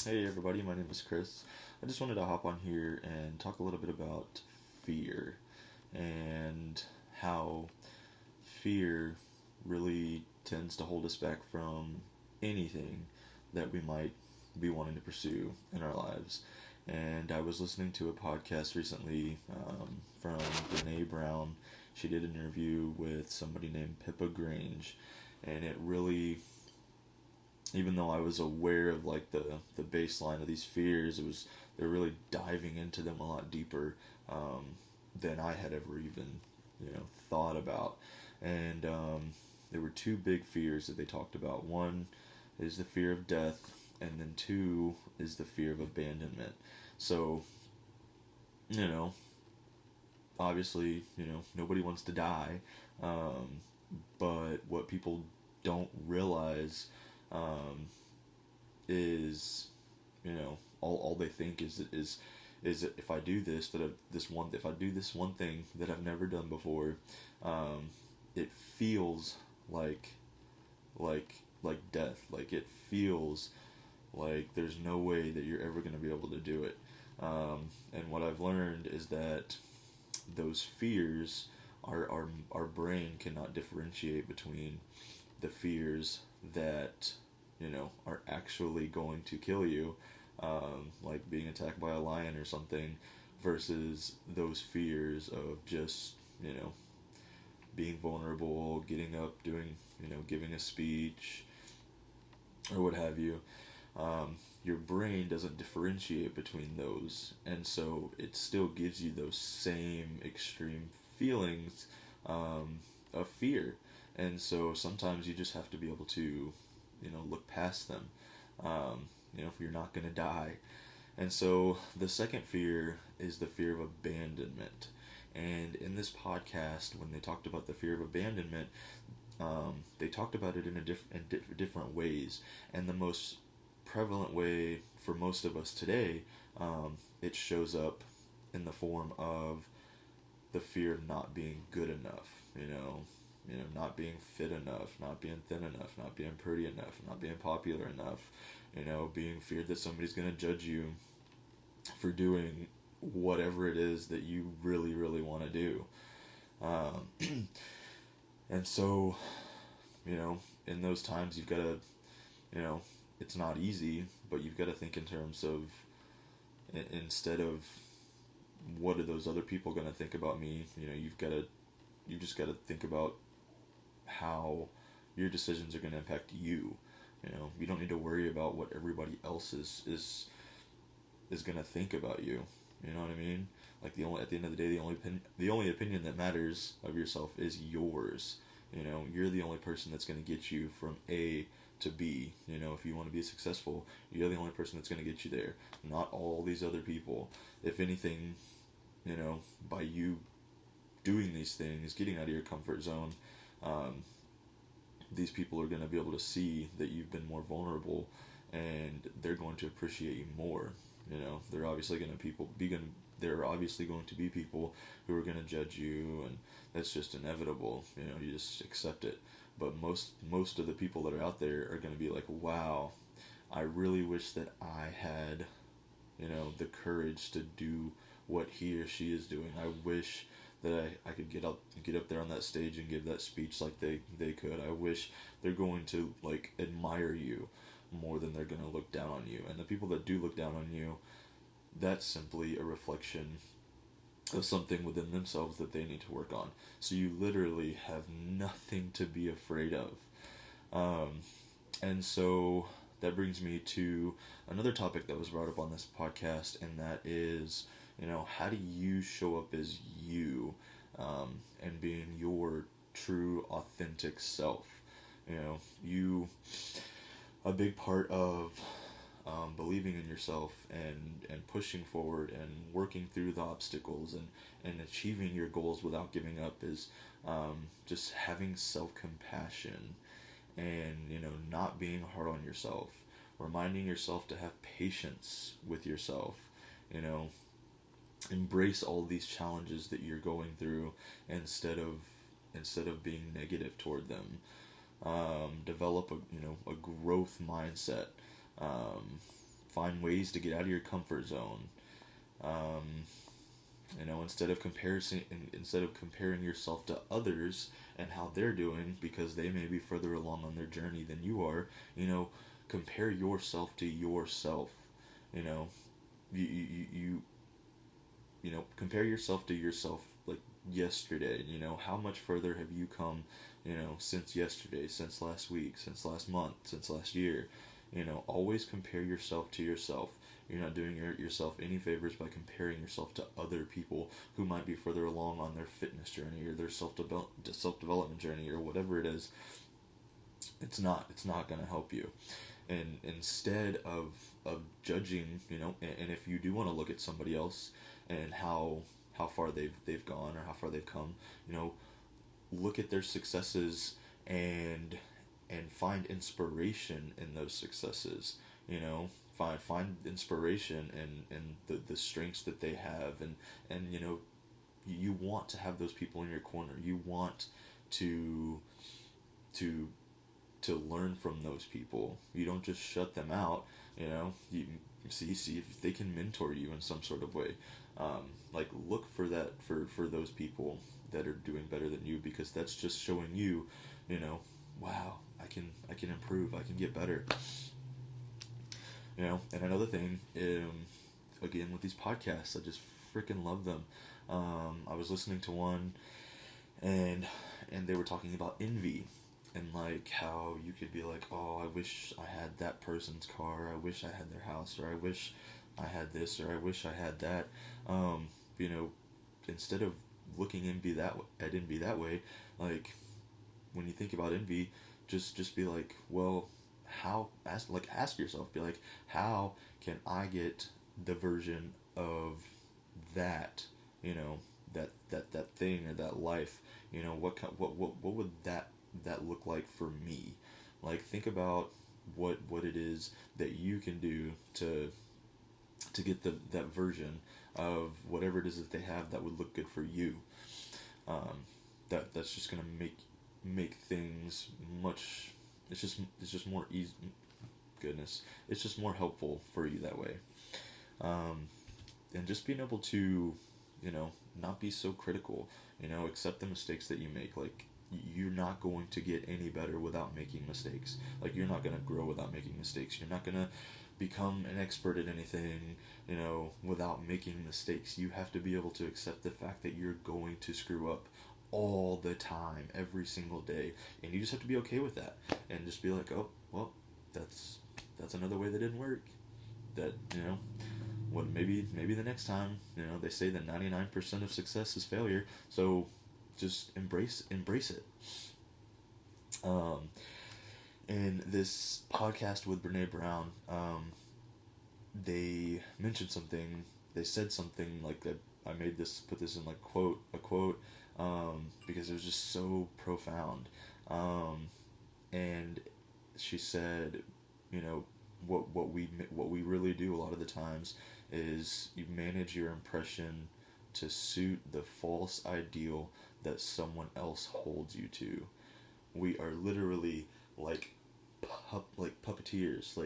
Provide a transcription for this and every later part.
Hey everybody, my name is Chris. I just wanted to hop on here and talk a little bit about fear and how fear really tends to hold us back from anything that we might be wanting to pursue in our lives. And I was listening to a podcast recently from Brene Brown. She did an interview with somebody named Pippa Grange, and it really, even though I was aware of like the baseline of these fears, they're really diving into them a lot deeper than I had ever even thought about. And there were two big fears that they talked about. One is the fear of death, and then two is the fear of abandonment. So you know, obviously, nobody wants to die, um, but what people don't realize um, is, all they think is that if I do this that I, this one if I do this one thing that I've never done before, um, it feels like like death. Like it feels like there's no way that you're ever going to be able to do it. And what I've learned is that those fears, our brain cannot differentiate between the fears that are actually going to kill you, like being attacked by a lion or something, versus those fears of just being vulnerable, getting up, doing giving a speech or what have you. Your brain doesn't differentiate between those, and so it still gives you those same extreme feelings of fear. And so sometimes you just have to be able to, look past them. If you're not going to die. And so the second fear is the fear of abandonment. And in this podcast, when they talked about the fear of abandonment, they talked about it in different ways. And the most prevalent way for most of us today, it shows up in the form of the fear of not being good enough. Not being fit enough, not being thin enough, not being pretty enough, not being popular enough. Being feared that somebody's gonna judge you for doing whatever it is that you really, really want to do. Um, and so, in those times, you've got to, you know, it's not easy, but you've got to think in terms of, instead of what are those other people going to think about me, you just got to think about how your decisions are going to impact you. You don't need to worry about what everybody else is going to think about you. You know what I mean? Like at the end of the day, the only opinion that matters of yourself is yours. You're the only person that's going to get you from A to B. If you want to be successful, you're the only person that's going to get you there, not all these other people. If anything, by you doing these things, getting out of your comfort zone, um, these people are going to be able to see that you've been more vulnerable, and they're going to appreciate you more. They're obviously going to people be going. There are obviously going to be people who are going to judge you, and that's just inevitable. You just accept it. But most of the people that are out there are going to be like, wow, I really wish that I had, the courage to do what he or she is doing. I wish that I could get up there on that stage and give that speech like they could. I wish they're going to like admire you more than they're going to look down on you. And the people that do look down on you, that's simply a reflection of something within themselves that they need to work on. So you literally have nothing to be afraid of. Um, and so that brings me to another topic that was brought up on this podcast, and that is, how do you show up as you, and being your true, authentic self? You, a big part of believing in yourself and pushing forward and working through the obstacles and achieving your goals without giving up is just having self-compassion and not being hard on yourself, reminding yourself to have patience with yourself, you know embrace all these challenges that you're going through instead of being negative toward them. Develop a growth mindset. um, find ways to get out of your comfort zone. Um, instead of comparing yourself to others and how they're doing because they may be further along on their journey than you are, compare yourself to yourself. You know, compare yourself to yourself like yesterday. How much further have you come, since yesterday, since last week, since last month, since last year. Always compare yourself to yourself. You're not doing yourself any favors by comparing yourself to other people who might be further along on their fitness journey or their self-development journey or whatever it is. It's not going to help you. And instead of judging, and if you do want to look at somebody else and how far they've gone or how far they've come, look at their successes and find inspiration in those successes. Find inspiration in the strengths that they have, and you want to have those people in your corner. You want to learn from those people. You don't just shut them out. You see if they can mentor you in some sort of way. Look for that for those people that are doing better than you, because that's just showing you, wow, I can improve, I can get better. And another thing, again with these podcasts, I just freaking love them. I was listening to one, and they were talking about envy, and how you could be like, oh, I wish I had that person's car, I wish I had their house, or I wish I had this, or I wish I had that. Instead of looking at envy that way, when you think about envy, just be like, well, ask yourself, be like, how can I get the version of that, that thing or that life, what would that look like for me? Think about what it is that you can do to get that version of whatever it is that they have that would look good for you. That's just gonna make things much. It's just more easy. Goodness, it's just more helpful for you that way. And just being able to, not be so critical. Accept the mistakes that you make. You're not going to get any better without making mistakes. You're not gonna grow without making mistakes. You're not gonna become an expert at anything, without making mistakes. You have to be able to accept the fact that you're going to screw up all the time, every single day, and you just have to be okay with that, and just be like, oh, well, that's another way that didn't work. That, maybe the next time, they say that 99% of success is failure, so just embrace it. In this podcast with Brene Brown, they mentioned something. They said something that I put this in a quote, because it was just so profound. And she said, what we really do a lot of the times is you manage your impression to suit the false ideal that someone else holds you to. We are literally like puppeteers.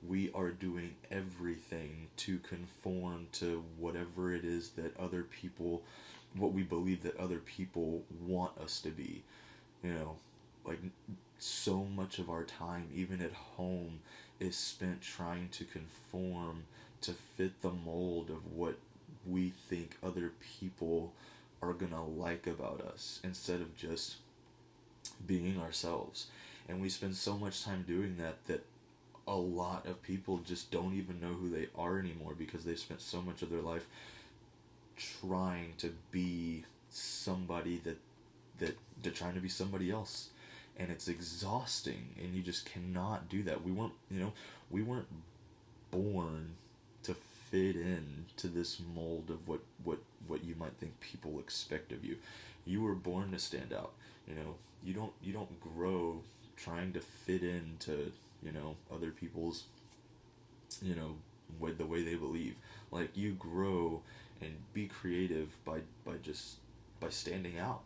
We are doing everything to conform to whatever it is that other people, what we believe that other people want us to be. So much of our time, even at home, is spent trying to conform to fit the mold of what we think other people are gonna like about us, instead of just being ourselves. And we spend so much time doing that a lot of people just don't even know who they are anymore, because they've spent so much of their life trying to be somebody that they're trying to be somebody else. And it's exhausting, and you just cannot do that. We weren't born to fit in to this mold of what you might think people expect of you. You were born to stand out. You don't grow trying to fit into, other people's, the way they believe. You grow and be creative by standing out.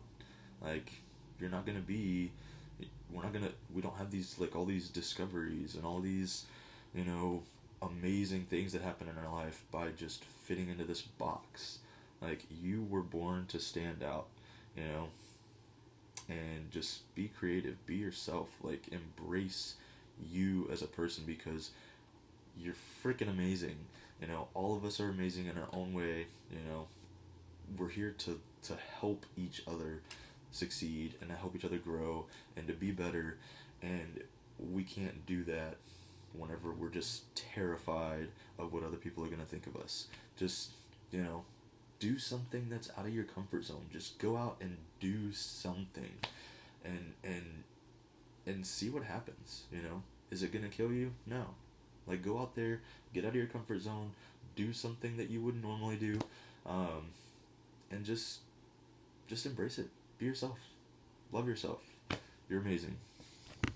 You're not gonna be, we don't have these all these discoveries and all these, amazing things that happen in our life by just fitting into this box. Like, you were born to stand out, you know, and just be creative, be yourself, like, embrace you as a person, because you're freaking amazing. You know, all of us are amazing in our own way. You know, we're here to help each other succeed and to help each other grow and to be better. And we can't do that whenever we're just terrified of what other people are going to think of us. Just, you know, do something that's out of your comfort zone. Just go out and do something, and see what happens, you know? Is it going to kill you? No. Like, go out there, get out of your comfort zone, do something that you wouldn't normally do, and just embrace it. Be yourself. Love yourself. You're amazing.